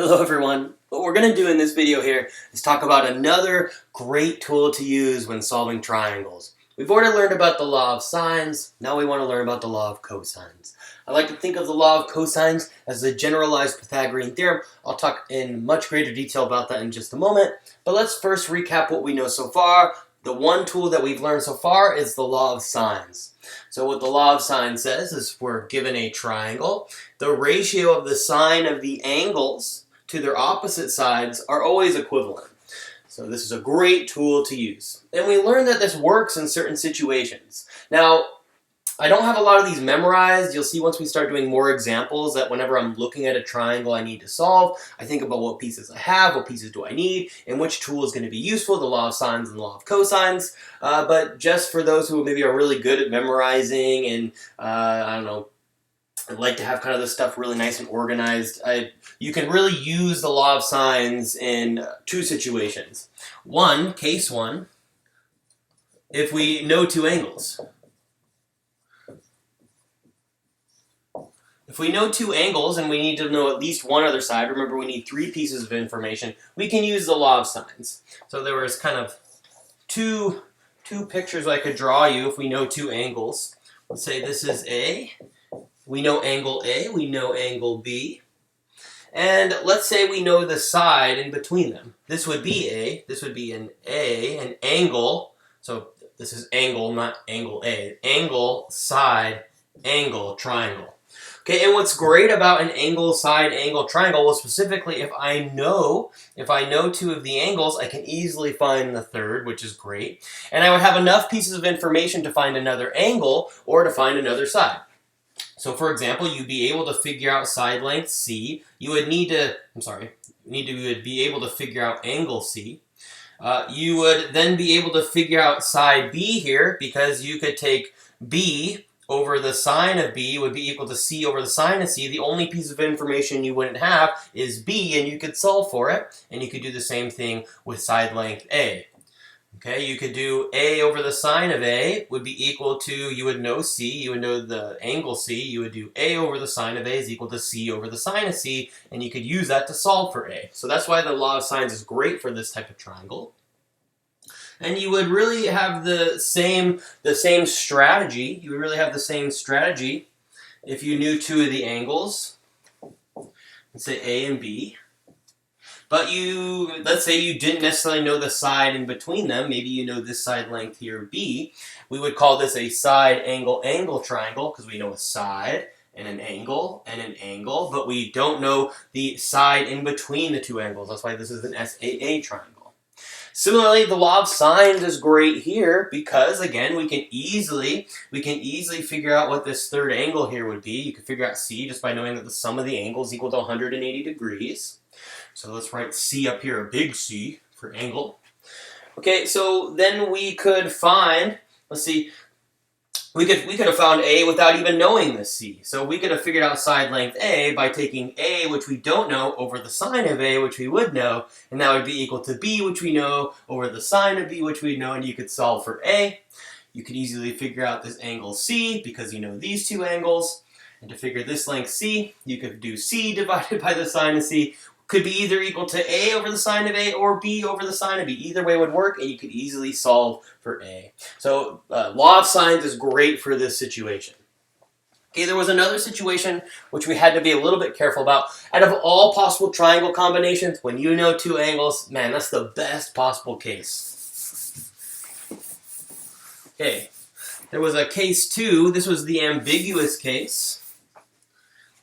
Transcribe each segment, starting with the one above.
Hello everyone. What we're going to do in this video here is talk about another great tool to use when solving triangles. We've already learned about the law of sines, now we want to learn about the law of cosines. I like to think of the law of cosines as the generalized Pythagorean theorem. I'll talk in much greater detail about that in just a moment, but let's first recap what we know so far. The one tool that we've learned so far is the law of sines. So what the law of sines says is we're given a triangle, the ratio of the sine of the angles to their opposite sides are always equivalent. So this is a great tool to use. And we learned that this works in certain situations. Now, I don't have a lot of these memorized. You'll see once we start doing more examples that whenever I'm looking at a triangle I need to solve, I think about what pieces I have, what pieces do I need, and which tool is going to be useful, the law of sines and the law of cosines. But just for those who maybe are really good at memorizing and, I don't know, like to have kind of this stuff really nice and organized, you can really use the law of sines in two situations. Case one, if we know two angles. If we know two angles and we need to know at least one other side, remember we need three pieces of information, we can use the law of sines. So there was kind of two pictures I could draw you if we know two angles. Let's say this is A. We know angle A, we know angle B. And let's say we know the side in between them. This would be A, this would be an A, an angle. So this is angle, not angle A. Angle, side, angle, triangle. Okay, and what's great about an angle, side, angle, triangle, well, specifically if I know two of the angles, I can easily find the third, which is great. And I would have enough pieces of information to find another angle or to find another side. So for example, you'd be able to figure out side length C. You would be able to figure out angle C. You would then be able to figure out side B here because you could take B over the sine of B would be equal to C over the sine of C. The only piece of information you wouldn't have is B, and you could solve for it. And you could do the same thing with side length A. Okay, you could do A over the sine of A would be equal to, you would know C, you would know the angle C, you would do A over the sine of A is equal to C over the sine of C, and you could use that to solve for A. So that's why the law of sines is great for this type of triangle. And you would really have the same strategy. You would really have the same strategy if you knew two of the angles. Let's say A and B. But let's say you didn't necessarily know the side in between them. Maybe you know this side length here, B. We would call this a side angle angle triangle because we know a side and an angle, but we don't know the side in between the two angles. That's why this is an SAA triangle. Similarly, the law of sines is great here because, again, we can easily figure out what this third angle here would be. You can figure out C just by knowing that the sum of the angles equal to 180 degrees. So let's write C up here, a big C for angle. Okay, so then we could find, let's see, we could have found A without even knowing this C. So we could have figured out side length A by taking A, which we don't know, over the sine of A, which we would know, and that would be equal to B, which we know, over the sine of B, which we know, and you could solve for A. You could easily figure out this angle C because you know these two angles. And to figure this length C, you could do C divided by the sine of C. Could be either equal to A over the sine of A or B over the sine of B. Either way would work, and you could easily solve for A. So law of sines is great for this situation. Okay, there was another situation which we had to be a little bit careful about. Out of all possible triangle combinations, when you know two angles, man, that's the best possible case. Okay, there was a case 2. This was the ambiguous case.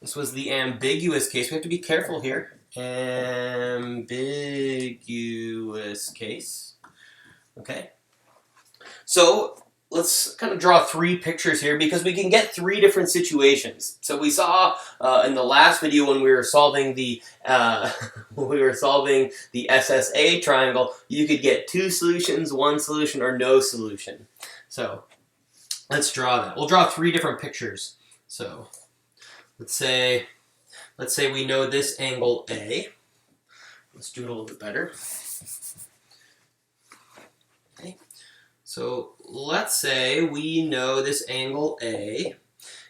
We have to be careful here. Ambiguous case. Okay. So let's kind of draw three pictures here because we can get three different situations. So we saw in the last video when we were solving the SSA triangle, you could get two solutions, one solution, or no solution. So let's draw that. We'll draw three different pictures. So let's say we know this angle A. Let's do it a little bit better. Okay. So let's say we know this angle A,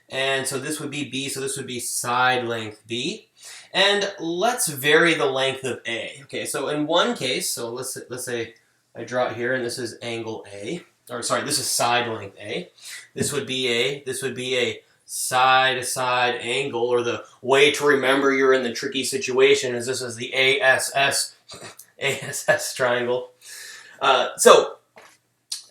and so this would be B, so this would be side length B. And let's vary the length of A. Okay, so in one case, so let's say I draw it here, and this is angle A, or sorry, this is side length A. This would be a side-to-side angle, or the way to remember you're in the tricky situation is this is the ASS triangle. So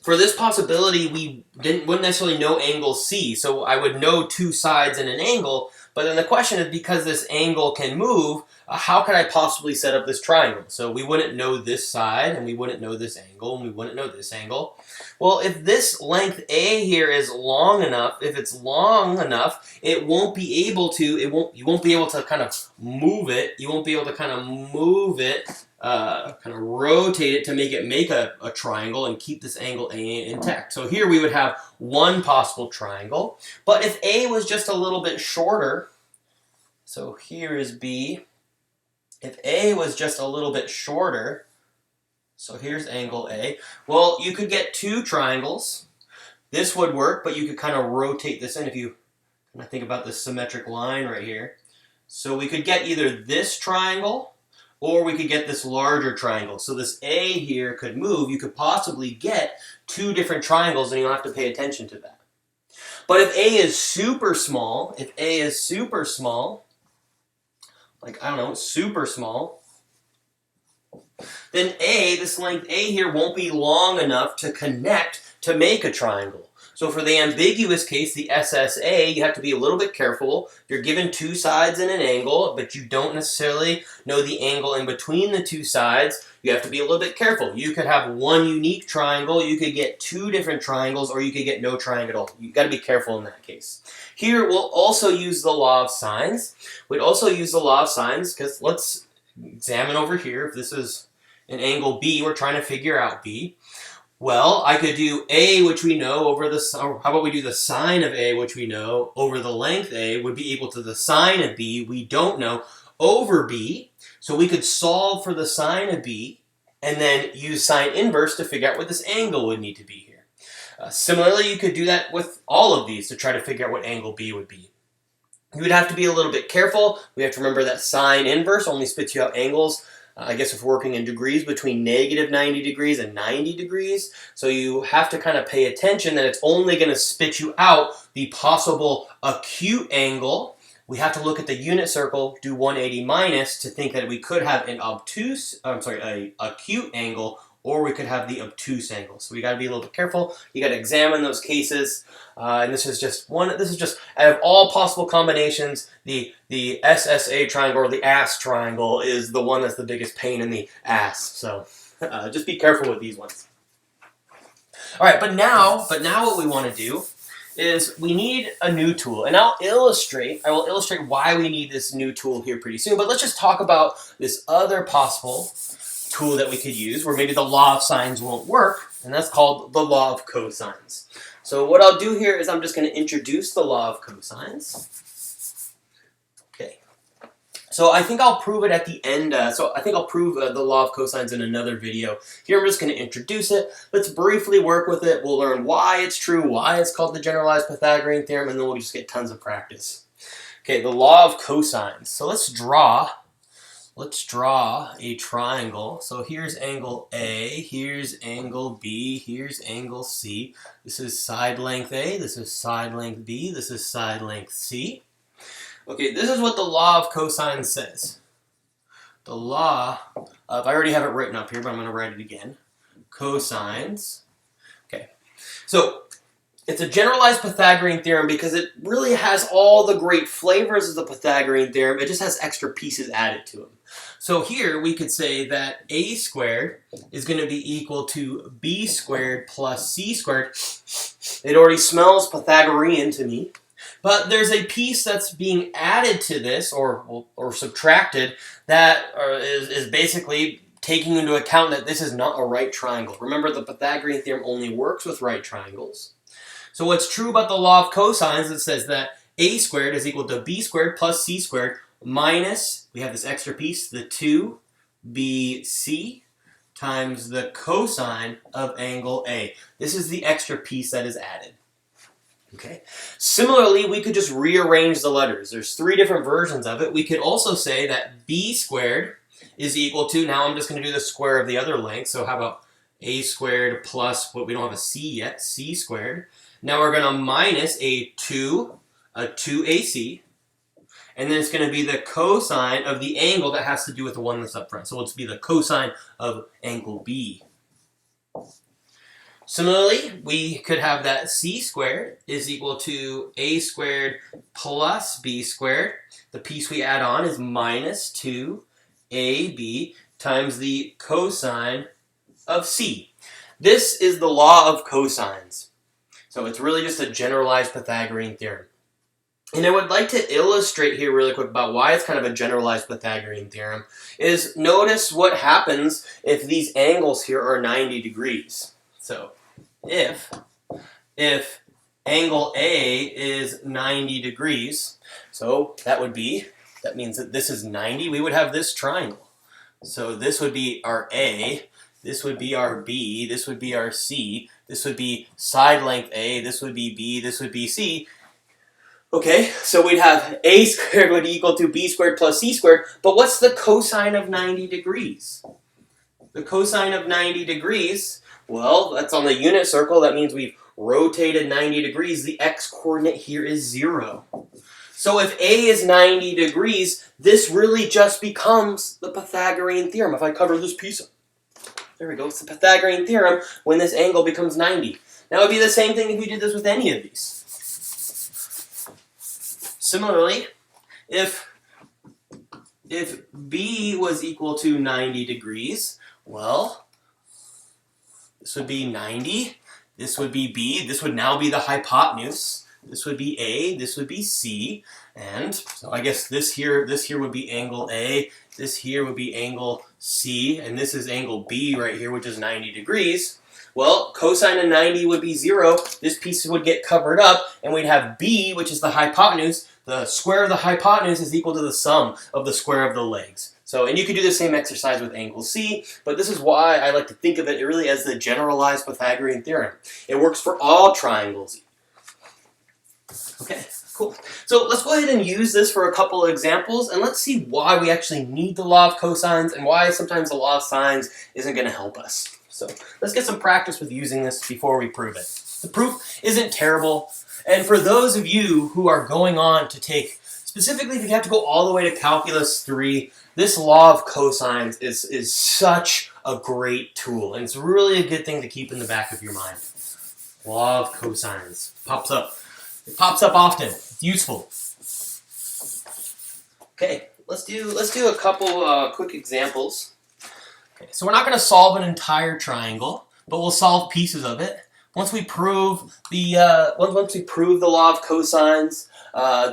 for this possibility, we wouldn't necessarily know angle C, so I would know two sides in an angle, but then the question is, because this angle can move, how could I possibly set up this triangle? So we wouldn't know this side, and we wouldn't know this angle, and we wouldn't know this angle. Well, if this length A here is long enough, if it's long enough, it won't be able to, you won't be able to kind of move it, you won't be able to kind of move it, kind of rotate it to make it make a triangle and keep this angle A intact. So here we would have one possible triangle, but if A was just a little bit shorter, so here is B, if A was just a little bit shorter, so here's angle A, well, you could get two triangles. This would work, but you could kind of rotate this in if you kind of think about this symmetric line right here. So we could get either this triangle, or we could get this larger triangle. So this A here could move. You could possibly get two different triangles, and you'll have to pay attention to that. But if A is super small, like, I don't know, super small, then this length A here won't be long enough to connect to make a triangle. So for the ambiguous case, the SSA, you have to be a little bit careful. You're given two sides in an angle, but you don't necessarily know the angle in between the two sides. You have to be a little bit careful. You could have one unique triangle, you could get two different triangles, or you could get no triangle at all. You've got to be careful in that case. Here, we'll also use the law of sines. We'd also use the law of sines, because let's examine over here. If this is an angle B, we're trying to figure out B. Well, I could do A, which we know, over the, or how about we do the sine of A, which we know, over the length A, would be equal to the sine of B, we don't know, over B. So we could solve for the sine of B, and then use sine inverse to figure out what this angle would need to be here. Similarly, you could do that with all of these to try to figure out what angle B would be. You would have to be a little bit careful. We have to remember that sine inverse only spits you out angles, I guess if we're working in degrees, between negative 90 degrees and 90 degrees. So you have to kind of pay attention that it's only going to spit you out the possible acute angle. We have to look at the unit circle, do 180 minus, to think that we could have an acute angle, or we could have the obtuse angle. So we got to be a little bit careful. You got to examine those cases. And this is just out of all possible combinations, the SSA triangle, or the ass triangle, is the one that's the biggest pain in the ass. So just be careful with these ones. All right, but now what we want to do is we need a new tool, and I will illustrate why we need this new tool here pretty soon. But let's just talk about this other possible tool that we could use where maybe the law of sines won't work, and that's called the law of cosines. So what I'll do here is I'm just going to introduce the law of cosines. Okay. So I think I'll prove it at the end. So I think I'll prove the law of cosines in another video. Here I'm just going to introduce it. Let's briefly work with it. We'll learn why it's true, why it's called the generalized Pythagorean theorem, and then we'll just get tons of practice. Okay, the law of cosines. So let's draw a triangle. So here's angle A, here's angle B, here's angle C. This is side length A, this is side length B, this is side length C. Okay, this is what the law of cosines says. The law of, I already have it written up here, but I'm going to write it again. Cosines. Okay, so it's a generalized Pythagorean theorem because it really has all the great flavors of the Pythagorean theorem. It just has extra pieces added to them. So here we could say that a squared is going to be equal to b squared plus c squared. It already smells Pythagorean to me. But there's a piece that's being added to this, or subtracted, that is basically taking into account that this is not a right triangle. Remember, the Pythagorean theorem only works with right triangles. So what's true about the law of cosines, it says that a squared is equal to b squared plus c squared minus, we have this extra piece, the 2bc times the cosine of angle A. This is the extra piece that is added. Okay. Similarly, we could just rearrange the letters. There's 3 different versions of it. We could also say that b squared is equal to, now I'm just going to do the square of the other length, so how about a squared plus, what we don't have a c yet, c squared. Now we're going to minus a 2ac, and then it's going to be the cosine of the angle that has to do with the one that's up front. So let's be the cosine of angle B. Similarly, we could have that c squared is equal to a squared plus b squared. The piece we add on is minus 2ab times the cosine of c. This is the law of cosines. So it's really just a generalized Pythagorean theorem. And I would like to illustrate here really quick about why it's kind of a generalized Pythagorean theorem, is notice what happens if these angles here are 90 degrees. So if angle A is 90 degrees, so that means that this is 90, we would have this triangle. So this would be our A, this would be our B, this would be our C, this would be side length A, this would be B, this would be C. Okay, so we'd have a squared would equal to b squared plus c squared, but what's the cosine of 90 degrees? The cosine of 90 degrees, well, that's on the unit circle. That means we've rotated 90 degrees. The x-coordinate here is 0. So if a is 90 degrees, this really just becomes the Pythagorean theorem. If I cover this piece up, there we go. It's the Pythagorean theorem when this angle becomes 90. Now it would be the same thing if we did this with any of these. Similarly, if b was equal to 90 degrees, well, this would be 90, this would be b, this would now be the hypotenuse, this would be a, this would be c, and so I guess this here would be angle A, this here would be angle C, and this is angle B right here, which is 90 degrees. Well, cosine of 90 would be 0, this piece would get covered up, and we'd have b, which is the hypotenuse. The square of the hypotenuse is equal to the sum of the square of the legs. So, and you could do the same exercise with angle C, but this is why I like to think of it really as the generalized Pythagorean theorem. It works for all triangles. Okay, cool. So let's go ahead and use this for a couple of examples, and let's see why we actually need the law of cosines and why sometimes the law of sines isn't going to help us. So let's get some practice with using this before we prove it. The proof isn't terrible, and for those of you who are going on to take, specifically if you have to go all the way to Calculus 3, this law of cosines is such a great tool, and it's really a good thing to keep in the back of your mind. Law of cosines pops up. It pops up often. It's useful. Okay, let's do a couple quick examples. Okay, so we're not going to solve an entire triangle, but we'll solve pieces of it. Once we prove the law of cosines,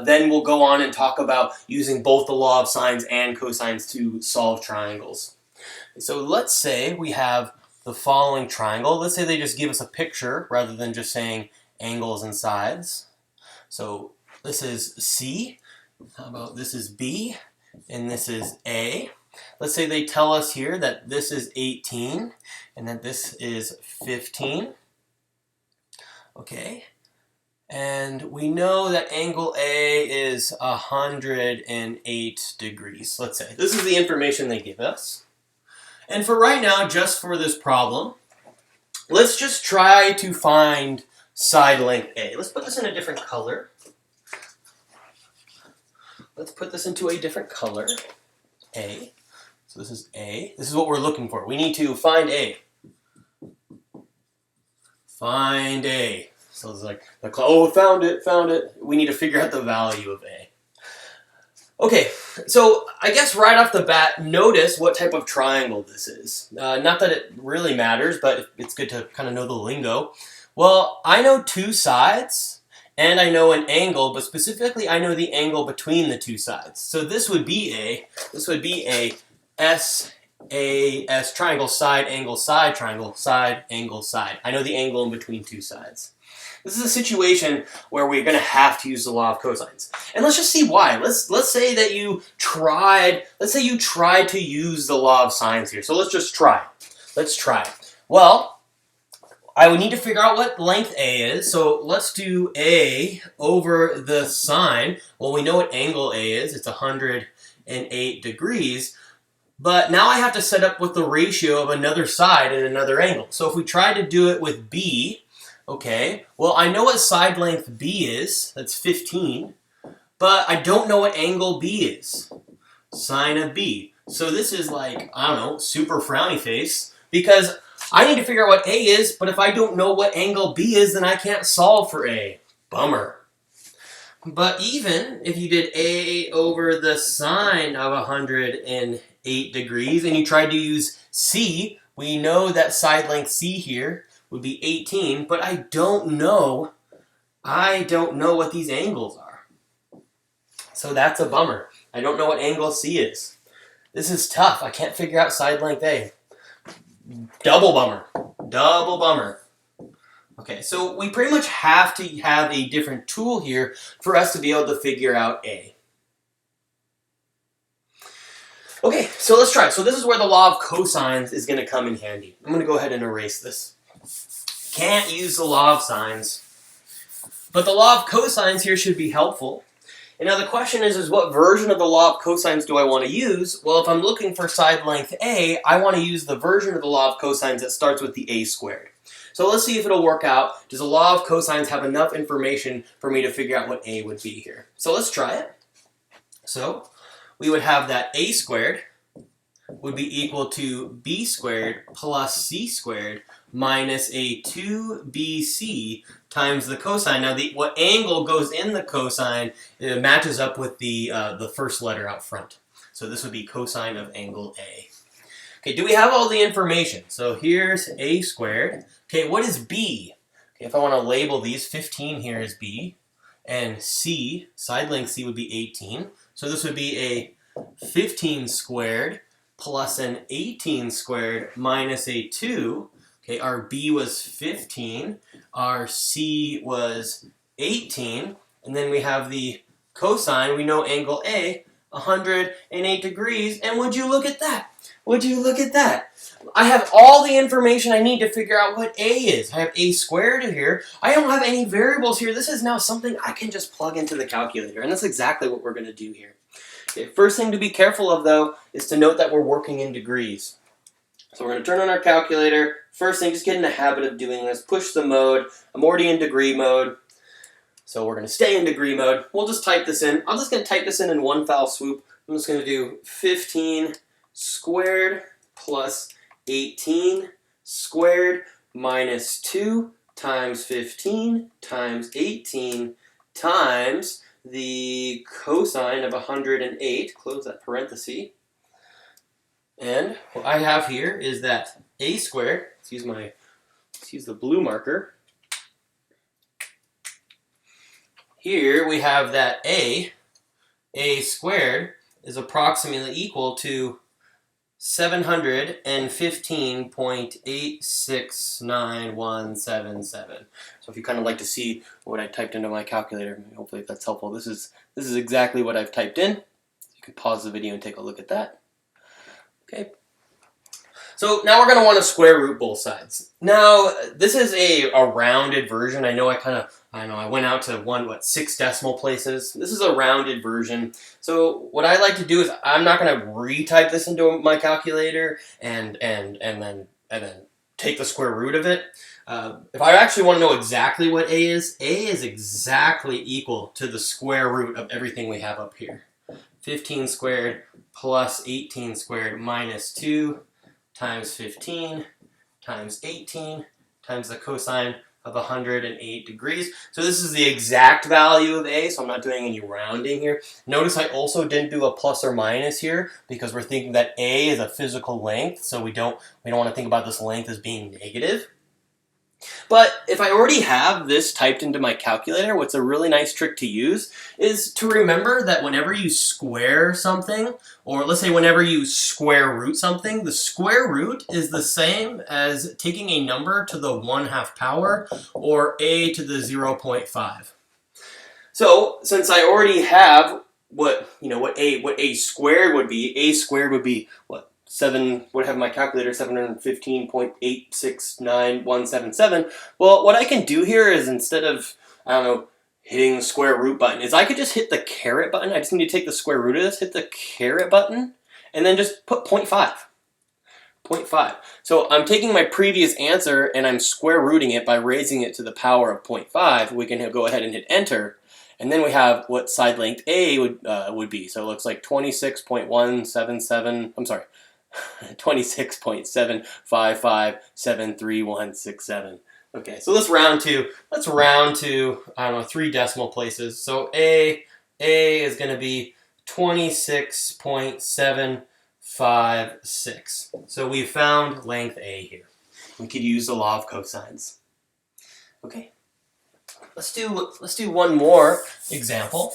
then we'll go on and talk about using both the law of sines and cosines to solve triangles. So let's say we have the following triangle. Let's say they just give us a picture rather than just saying angles and sides. So this is C. How about this is B, and this is A. Let's say they tell us here that this is 18 and that this is 15. Okay, and we know that angle A is 108 degrees, let's say. This is the information they give us. And for right now, just for this problem, let's just try to find side length A. Let's put this in a different color. Let's put this into a different color, A. So this is A. This is what we're looking for. We need to find A. Find A. So it's like, oh, found it. We need to figure out the value of A. Okay, so I guess right off the bat, notice what type of triangle this is. Not that it really matters, but it's good to kind of know the lingo. Well, I know two sides, and I know an angle, but specifically I know the angle between the two sides. So this would be a SAS triangle, side, angle, side, triangle, side, angle, side. I know the angle in between two sides. This is a situation where we're going to have to use the law of cosines. And let's just see why. Let's say that you tried to use the law of sines here. So let's just try. Let's try. Well, I would need to figure out what length A is. So let's do A over the sine. Well, we know what angle A is. It's 108 degrees. But now I have to set up with the ratio of another side and another angle. So if we try to do it with B, okay, well, I know what side length B is. That's 15. But I don't know what angle B is. Sine of B. So this is like, I don't know, super frowny face. Because I need to figure out what A is, but if I don't know what angle B is, then I can't solve for A. Bummer. But even if you did A over the sine of 108 degrees and you tried to use C, we know that side length C here would be 18, but I don't know what these angles are. So that's a bummer. I don't know what angle C is. This is tough. I can't figure out side length A. Double bummer. Double bummer. Okay, so we pretty much have to have a different tool here for us to be able to figure out A. Okay, so let's try. So this is where the law of cosines is going to come in handy. I'm going to go ahead and erase this. Can't use the law of sines. But the law of cosines here should be helpful. And now the question is what version of the law of cosines do I want to use? Well, if I'm looking for side length A, I want to use the version of the law of cosines that starts with the A squared. So let's see if it'll work out. Does the law of cosines have enough information for me to figure out what A would be here? So let's try it. So we would have that A squared would be equal to B squared plus C squared minus a 2BC times the cosine. Now, what angle goes in the cosine, it matches up with the first letter out front. So this would be cosine of angle A. Okay, do we have all the information? So here's A squared. Okay, what is B? Okay, if I want to label these, 15 here is B. And C, side length C would be 18. So this would be a 15 squared plus an 18 squared minus a 2. Okay, our B was 15, our C was 18, and then we have the cosine. We know angle A, 108 degrees, and would you look at that? Would you look at that? I have all the information I need to figure out what A is. I have A squared here. I don't have any variables here. This is now something I can just plug into the calculator, and that's exactly what we're going to do here. Okay, first thing to be careful of, though, is to note that we're working in degrees. So we're going to turn on our calculator. First thing, just get in the habit of doing this. Push the mode. I'm already in degree mode. So we're going to stay in degree mode. We'll just type this in. I'm just going to type this in one foul swoop. I'm just going to do 15 squared plus 18 squared minus 2 times 15 times 18 times the cosine of 108. Close that parenthesis. And what I have here is that A squared, let's use the blue marker. Here we have that A squared is approximately equal to 715.869177. So if you kind of like to see what I typed into my calculator, hopefully that's helpful. This is exactly what I've typed in. You can pause the video and take a look at that. Okay. So now we're going to want to square root both sides. Now, this is a rounded version. I know I went out to 6 decimal places. This is a rounded version. So what I like to do is I'm not going to retype this into my calculator and then take the square root of it. If I actually want to know exactly what A is exactly equal to the square root of everything we have up here. 15 squared plus 18 squared minus 2 times 15 times 18 times the cosine of 108 degrees. So this is the exact value of A, so I'm not doing any rounding here. Notice I also didn't do a plus or minus here because we're thinking that A is a physical length, so we don't want to think about this length as being negative. But if I already have this typed into my calculator, what's a really nice trick to use is to remember that whenever you square something, or let's say whenever you square root something, the square root is the same as taking a number to the 1/2 power or a to the 0.5. So since I already have what A squared would be what? would have my calculator 715.869177. Well, what I can do here is instead of, I don't know, hitting the square root button, is I could just hit the caret button. I just need to take the square root of this, hit the caret button, and then just put 0.5. 0.5. So I'm taking my previous answer and I'm square rooting it by raising it to the power of 0.5. We can go ahead and hit enter. And then we have what side length A would be. So it looks like 26.177, I'm sorry, 26.7557367. Okay, so let's round to, I don't know, 3 decimal places. So A is going to be 26.756. So we found length A here. We could use the law of cosines. Okay, let's do one more example.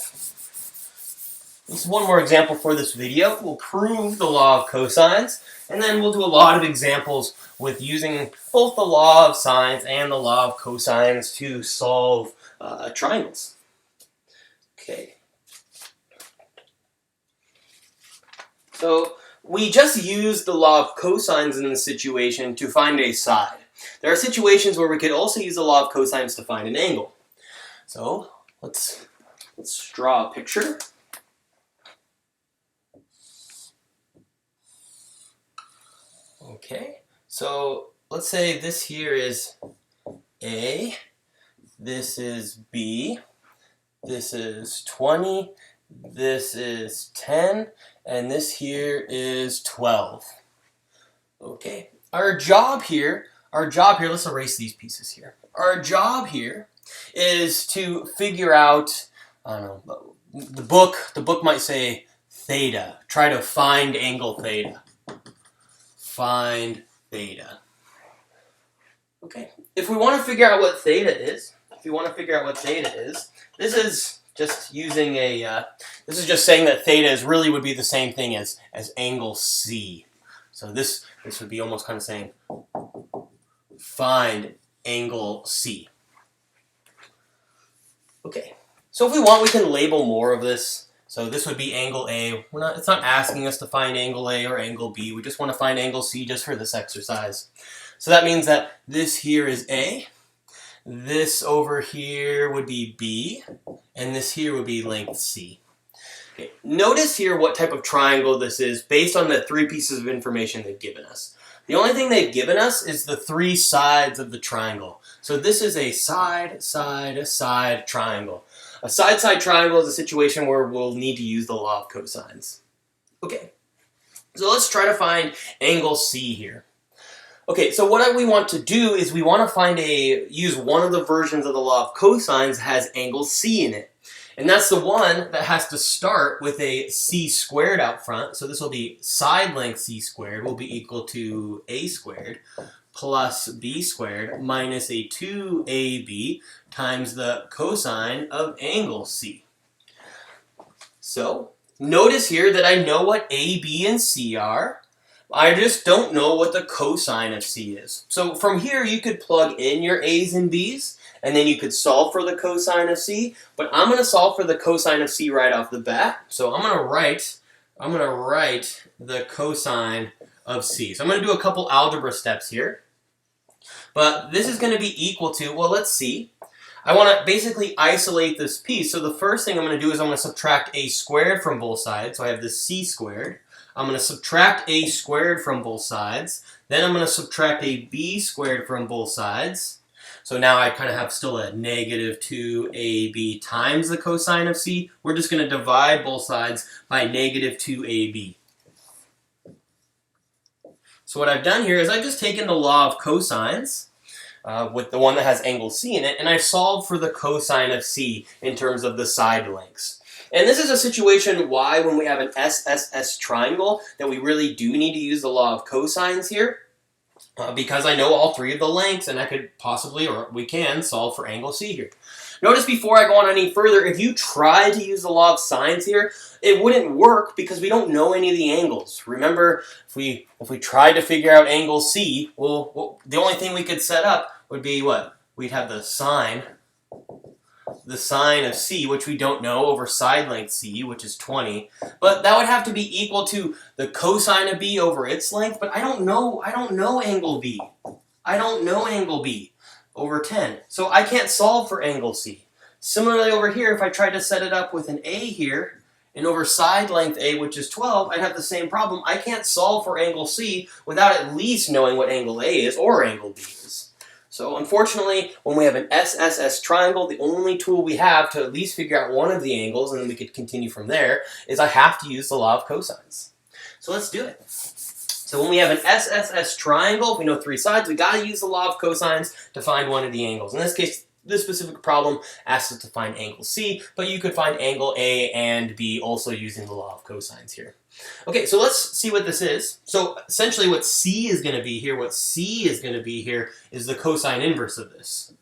This is one more example for this video. We'll prove the law of cosines, and then we'll do a lot of examples with using both the law of sines and the law of cosines to solve triangles. Okay. So we just used the law of cosines in this situation to find a side. There are situations where we could also use the law of cosines to find an angle. So let's draw a picture. Okay, so let's say this here is A, this is B, this is 20, this is 10, and this here is 12. Okay, our job here, let's erase these pieces here. Our job here is to figure out, I don't know, the book might say theta. Try to find angle theta. Find theta. Okay, if we want to figure out what theta is, this is just using this is just saying that theta really would be the same thing as angle C. So this would be almost kind of saying find angle C. Okay, so if we want, we can label more of this. So this would be angle A. It's not asking us to find angle A or angle B. We just want to find angle C just for this exercise. So that means that this here is A. This over here would be B. And this here would be length C. Okay. Notice here what type of triangle this is based on the 3 pieces of information they've given us. The only thing they've given us is the 3 sides of the triangle. So this is a side, side, side triangle. A side-side triangle is a situation where we'll need to use the law of cosines. Okay, so let's try to find angle C here. Okay, so what we want to do is we want to use one of the versions of the law of cosines that has angle C in it. And that's the one that has to start with a C squared out front. So this will be side length C squared will be equal to A squared plus B squared minus a 2AB times the cosine of angle C. So notice here that I know what A, B, and C are. I just don't know what the cosine of C is. So from here you could plug in your A's and B's and then you could solve for the cosine of C, but I'm going to solve for the cosine of C right off the bat. So I'm going to write the cosine of C. So I'm going to do a couple algebra steps here. But this is going to be equal to, well, let's see. I want to basically isolate this piece. So the first thing I'm going to do is I'm going to subtract A squared from both sides. So I have this C squared. I'm going to subtract A squared from both sides. Then I'm going to subtract a B squared from both sides. So now I kind of have still a negative 2AB times the cosine of C. We're just going to divide both sides by negative 2AB. So what I've done here is I've just taken the law of cosines with the one that has angle C in it, and I've solved for the cosine of C in terms of the side lengths. And this is a situation why when we have an SSS triangle that we really do need to use the law of cosines here because I know all 3 of the lengths and I could possibly, or we can, solve for angle C here. Notice before I go on any further, if you try to use the law of sines here, it wouldn't work because we don't know any of the angles. Remember, if we tried to figure out angle C, well, the only thing we could set up would be what? We'd have the sine the sine of c, which we don't know, over side length c, which is 20. But that would have to be equal to the cosine of b over its length, but I don't know angle b. I don't know angle b over 10. So I can't solve for angle c. Similarly over here, if I tried to set it up with an a here, and over side length a, which is 12, I'd have the same problem. I can't solve for angle c without at least knowing what angle a is or angle b is. So unfortunately, when we have an SSS triangle, the only tool we have to at least figure out one of the angles, and then we could continue from there, is I have to use the law of cosines. So let's do it. So when we have an SSS triangle, if we know three sides, we got to use the law of cosines to find one of the angles. In this case, this specific problem asks us to find angle C, but you could find angle A and B also using the law of cosines here. Okay, so let's see what this is. So essentially what C is going to be here, is the cosine inverse of this.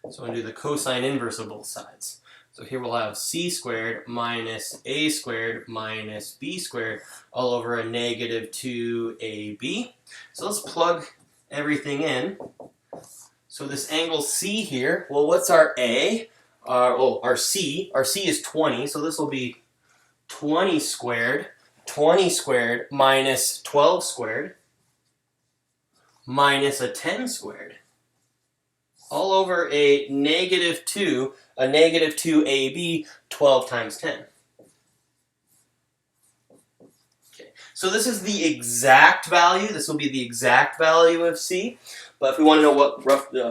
So I'm going to do the cosine inverse of both sides. So here we'll have c squared minus a squared minus b squared all over a negative 2ab. So let's plug everything in. So this angle C here, well, what's our A? Our C is 20, so this will be 20 squared minus 12 squared minus a 10 squared, all over a negative 2ab, 12 times 10. Okay, so this is the exact value. This will be the exact value of C. But if we want to know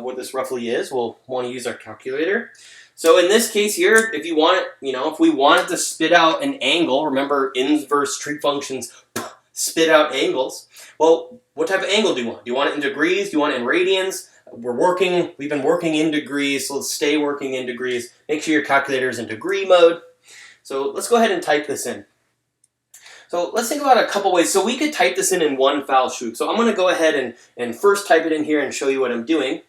what this roughly is, we'll want to use our calculator. So in this case here, if you want it, if we wanted to spit out an angle, remember inverse trig functions spit out angles. Well, what type of angle do you want? Do you want it in degrees? Do you want it in radians? We've been working in degrees, so let's stay working in degrees. Make sure your calculator is in degree mode. So let's go ahead and type this in. So let's think about a couple ways. So we could type this in one foul swoop. So I'm going to go ahead and first type it in here and show you what I'm doing.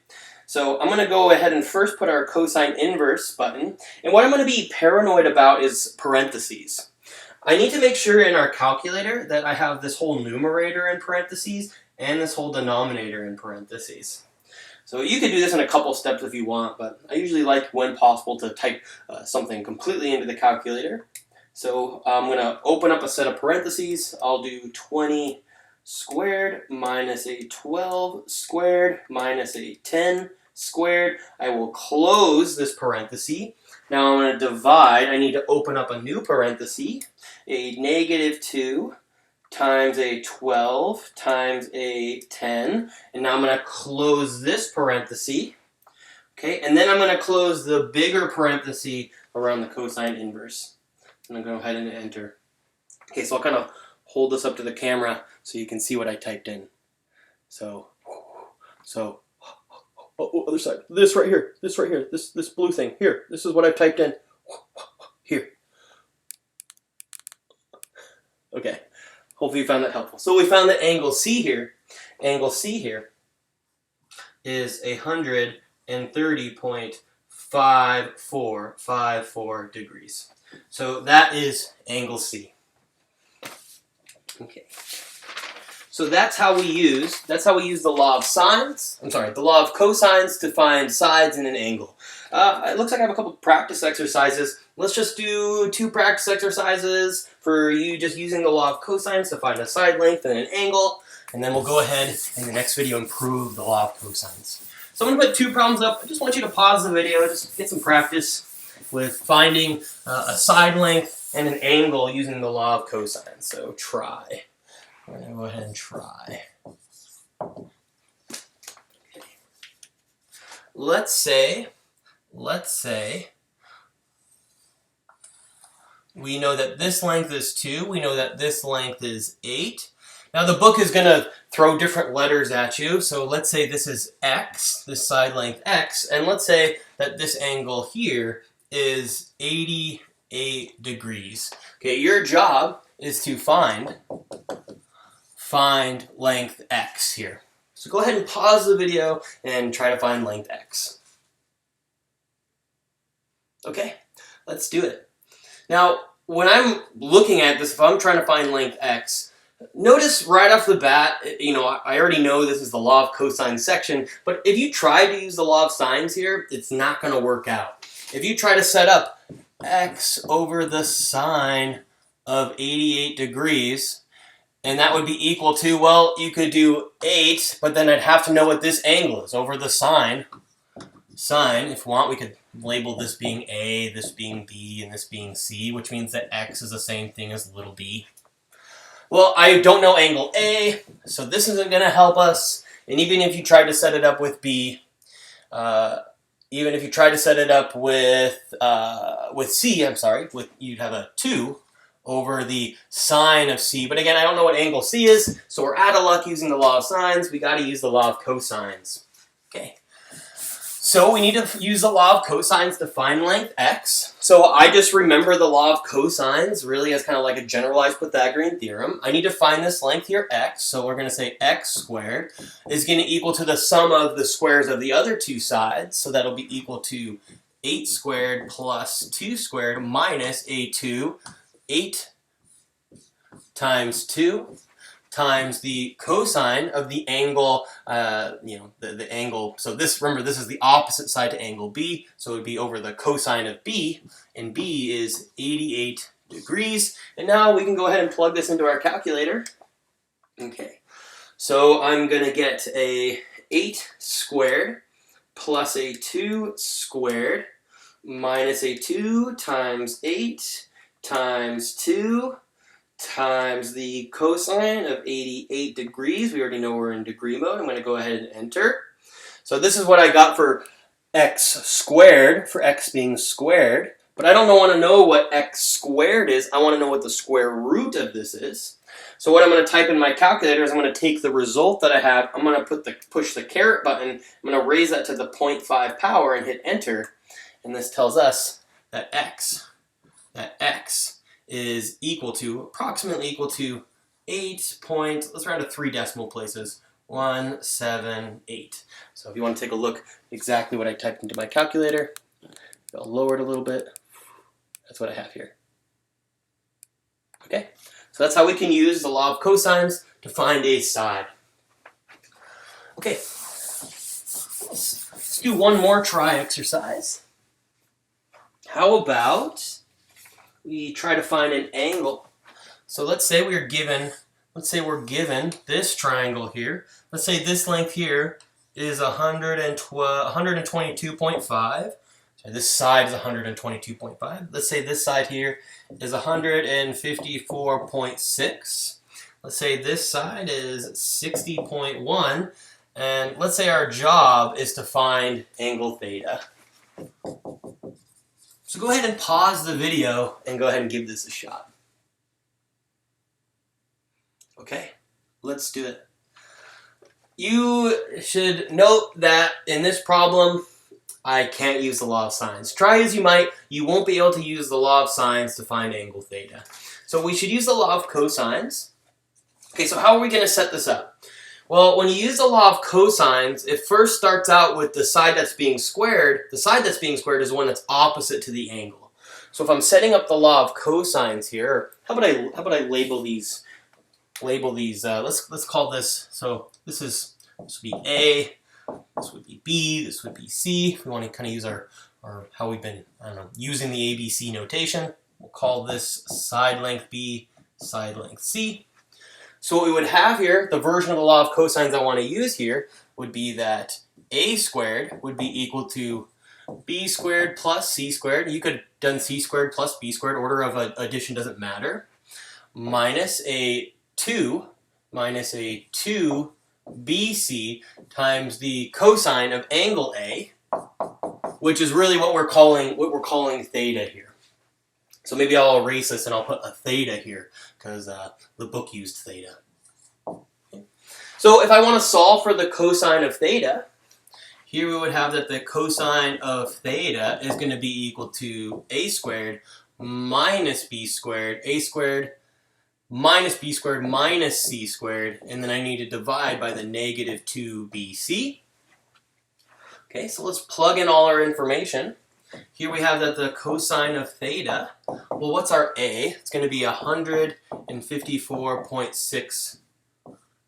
So I'm going to go ahead and first put our cosine inverse button. And what I'm going to be paranoid about is parentheses. I need to make sure in our calculator that I have this whole numerator in parentheses and this whole denominator in parentheses. So you could do this in a couple steps if you want, but I usually like, when possible, to type something completely into the calculator. So I'm going to open up a set of parentheses. I'll do 20 squared minus a 12 squared minus a 10 squared. I will close this parenthesis. Now I'm going to divide. I need to open up a new parenthesis. A negative 2 times a 12 times a 10. And now I'm going to close this parenthesis. Okay, and then I'm going to close the bigger parenthesis around the cosine inverse. I'm going to go ahead and enter. Okay, so I'll kind of hold this up to the camera so you can see what I typed in. So, other side. This right here, this blue thing, here. This is what I've typed in. Here. Okay, hopefully you found that helpful. So we found that angle C here is 130.5454 degrees. So that is angle C. Okay. So that's how we use the law of sines. The law of cosines to find sides in an angle. It looks like I have a couple practice exercises. Let's just do 2 practice exercises for you just using the law of cosines to find a side length and an angle. And then we'll go ahead in the next video and prove the law of cosines. So I'm going to put 2 problems up. I just want you to pause the video, just get some practice with finding a side length and an angle using the law of cosines. So try. We're going to go ahead and try. Okay. Let's say we know that this length is 2. We know that this length is 8. Now the book is going to throw different letters at you. So let's say this is x, this side length x, and let's say that this angle here is 88 degrees. Okay, your job is to find length x here. So go ahead and pause the video and try to find length x. Okay, let's do it. Now, when I'm looking at this, if I'm trying to find length x, notice right off the bat, I already know this is the law of cosine section, but if you try to use the law of sines here, it's not going to work out. if you try to set up x over the sine of 88 degrees, and that would be equal to, well, you could do 8, but then I'd have to know what this angle is over the sine. If we want, we could label this being A, this being B, and this being C, which means that x is the same thing as little b. Well, I don't know angle A, so this isn't going to help us. And even if you tried to set it up with B, even if you tried to set it up with C, you'd have a 2 over the sine of C. But again, I don't know what angle C is, so we're out of luck using the law of sines. We got to use the law of cosines. Okay. So we need to use the law of cosines to find length x. So I just remember the law of cosines really as kind of like a generalized Pythagorean theorem. I need to find this length here, x. So we're going to say x squared is going to equal to the sum of the squares of the other two sides. So that'll be equal to 8 squared plus 2 squared minus a2. 8 times 2 times the cosine of the angle, the angle. So remember, this is the opposite side to angle B, so it would be over the cosine of B, and B is 88 degrees. And now we can go ahead and plug this into our calculator. Okay, so I'm going to get a 8 squared plus a 2 squared minus a 2 times 8 times 2 times the cosine of 88 degrees. We already know we're in degree mode. I'm going to go ahead and enter. So this is what I got for x squared, for x being squared. But I don't want to know what x squared is. I want to know what the square root of this is. So what I'm going to type in my calculator is I'm going to take the result that I have. I'm going to push the caret button. I'm going to raise that to the 0.5 power and hit enter. And this tells us that x is approximately equal to 8 point, let's round to 3 decimal places, 178. So if you want to take a look exactly what I typed into my calculator, I'll lower it a little bit. That's what I have here. Okay, so that's how we can use the law of cosines to find a side. Okay, let's do one more try exercise. How about we try to find an angle? So let's say we're given this triangle here. Let's say this length here is 122.5. So this side is 122.5. Let's say this side here is 154.6. Let's say this side is 60.1. And let's say our job is to find angle theta. So go ahead and pause the video and go ahead and give this a shot. Okay, let's do it. You should note that in this problem, I can't use the law of sines. Try as you might, you won't be able to use the law of sines to find angle theta. So we should use the law of cosines. Okay, so how are we going to set this up? Well, when you use the law of cosines, it first starts out with the side that's being squared. The side that's being squared is the one that's opposite to the angle. So if I'm setting up the law of cosines here, how about I label these? Let's call this. So this would be A. This would be B. This would be C. If we want to kind of use our how we've been using the ABC notation, we'll call this side length B, side length C. So what we would have here, the version of the law of cosines I want to use here, would be that A squared would be equal to B squared plus C squared. You could have done C squared plus B squared. Order of addition doesn't matter. Minus a 2 BC times the cosine of angle A, which is really what we're calling theta here. So maybe I'll erase this and I'll put a theta here because the book used theta. Okay. So if I want to solve for the cosine of theta, here we would have that the cosine of theta is going to be equal to A squared minus B squared, A squared minus B squared minus C squared, and then I need to divide by the negative 2BC. Okay, so let's plug in all our information. Here we have that the cosine of theta, well, what's our A? It's going to be 154.6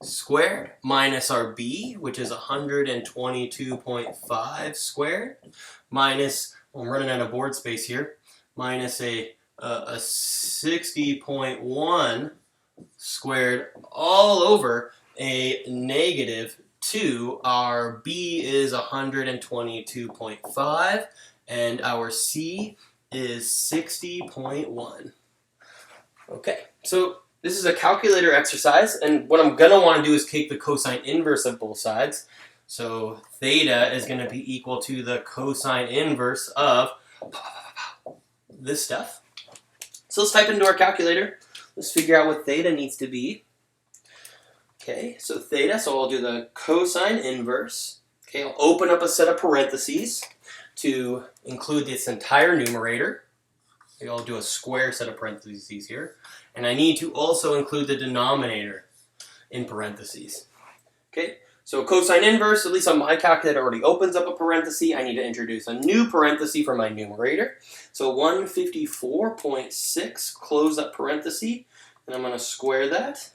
squared minus our B, which is 122.5 squared, minus I'm running out of board space here, minus a 60.1 squared all over a negative 2. Our B is 122.5 and our C is 60.1. Okay, so this is a calculator exercise, and what I'm going to want to do is take the cosine inverse of both sides. So theta is going to be equal to the cosine inverse of this stuff. So let's type into our calculator. Let's figure out what theta needs to be. Okay, so theta, so I'll do the cosine inverse. Okay, I'll open up a set of parentheses to include this entire numerator. Okay, I'll do a square set of parentheses here. And I need to also include the denominator in parentheses. Okay, so cosine inverse, at least on my calculator, already opens up a parenthesis. I need to introduce a new parenthesis for my numerator. So 154.6, close that parenthesis, and I'm going to square that.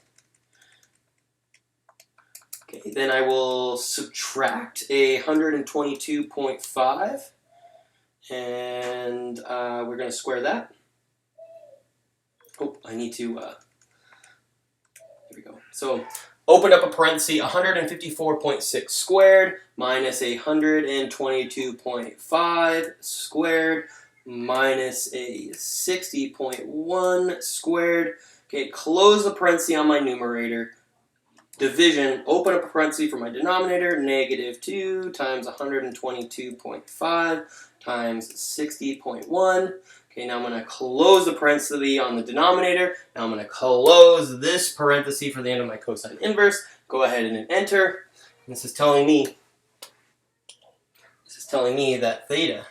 Okay, then I will subtract 122.5, and we're going to square that. Oh, I need to, here we go. So open up a parenthesis, 154.6 squared minus 122.5 squared minus a 60.1 squared. Okay, close the parenthesis on my numerator. Division, open up a parenthesis for my denominator, negative 2 times 122.5 times 60.1. Okay, now I'm going to close the parenthesis on the denominator. Now I'm going to close this parenthesis for the end of my cosine inverse. Go ahead and enter. And this is telling me that theta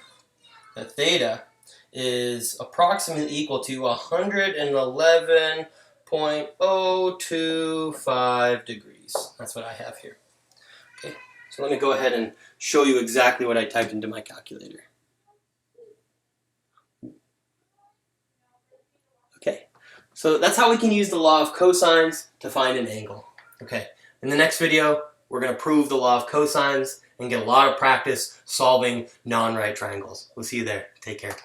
is approximately equal to 111.025 degrees. That's what I have here. Okay, so let me go ahead and show you exactly what I typed into my calculator. Okay, so that's how we can use the law of cosines to find an angle. Okay, in the next video, we're going to prove the law of cosines and get a lot of practice solving non-right triangles. We'll see you there. Take care.